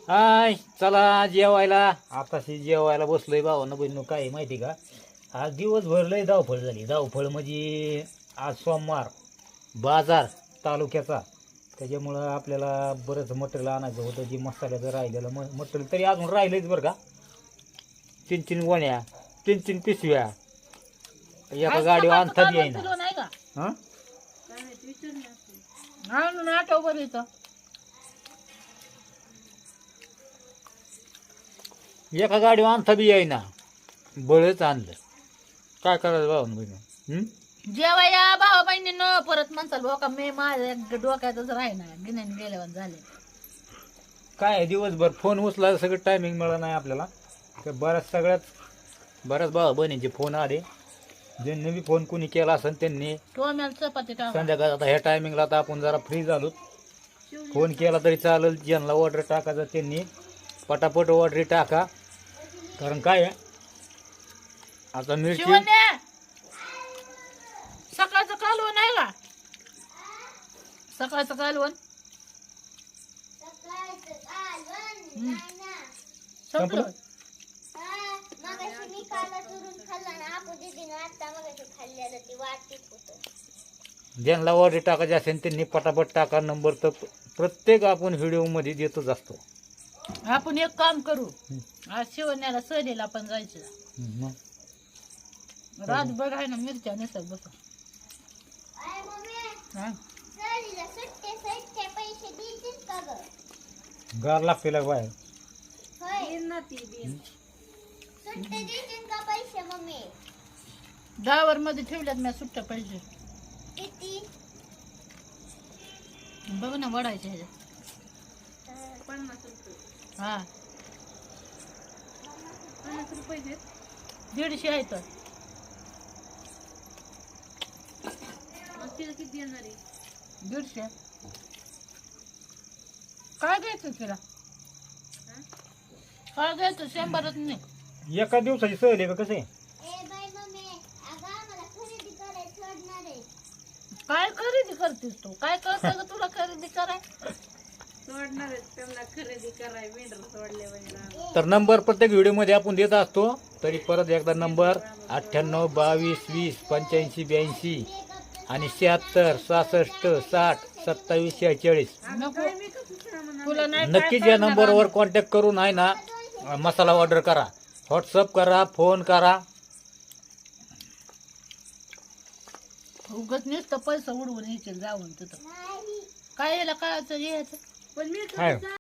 हाय चला जेवायला. आताशी जेवायला बसलोय भावानं बहिणू. काय आहे माहिती का, आज दिवसभर लय धावपळ झाली. धावपळ म्हणजे आज सोमवार, बाजार तालुक्याचा. त्याच्यामुळं आपल्याला बरंच मटेरियल आणायचं होतं. जे मसाल्याचं राहिलेलं मटेरियल तरी अजून राहिलंच बरं का. 3 वण्या, 3 पिशव्या एका गाडीवर आणतात येईना. नाही का हां आणून आठव बरं इथं. एका गाडीवर आणता बी येईना. बळच आणलं. काय करायचं भावानं बहिणू. जेवाया भावा बहिणीनं परत म्हणसाल भाऊ का मी माझ्या डोक्यातच राहिना गिन्यान गेल्यावर झाले. काय दिवसभर फोन उचलायला सगळं टायमिंग मिळालं नाही आपल्याला. तर बऱ्याच भावा बहिणींचे फोन आले. ज्यांनी बी फोन कोणी केला असेल त्यांनी टोमॅल चपाती टाका. संध्याकाळ आता ह्या टायमिंगला आता आपण जरा फ्री झालो. फोन केला तरी चालेल. ज्यांना ऑर्डर टाकायचं त्यांनी पटापट ऑर्डर टाका. कारण काय आहे, आता मिरची शिवण्या सकाळचं कालवण आहे का? सकाळचं कालवण संपलं. ज्यांना ऑर्डर टाकायची असेल त्यांनी पटापट टाका. नंबर तर प्रत्येक आपण व्हिडिओमध्ये देतच असतो. आपण एक काम करू, आज शिवण्याला सहलीला पण जायचं. मग रातभर आहे ना मिरच्या नसत बस. गार लागते बाहेर. ड्रायव्हर मध्ये ठेवल्यात मी सुट्ट्या पैसे. बघ ना वडायचे ह्याच्यात. हा 150 आहे तर. किती देणार आहे? 150. काय घ्यायचं तिला? काय घ्यायचं? 100च नाही. एका दिवसाची सहल आहे का कसं आहे? काय खरेदी करतेस तू? काय करता ग तुला खरेदी कराय? तर नंबर प्रत्येक व्हिडिओमध्ये आपण देत असतो. तरी परत एकदा नंबर 98 22 20 85 82 आणि 76 66 60 27 46. नको तुला नाही. नक्कीच या नंबरवर कॉन्टॅक्ट करून आहे ना मसाला ऑर्डर करा. व्हॉट्सअप करा, फोन करा. उगत नुसतं पैसा उडवून यायचे जाऊन तिथं. काय याला कळायचं यायचं पण मी काय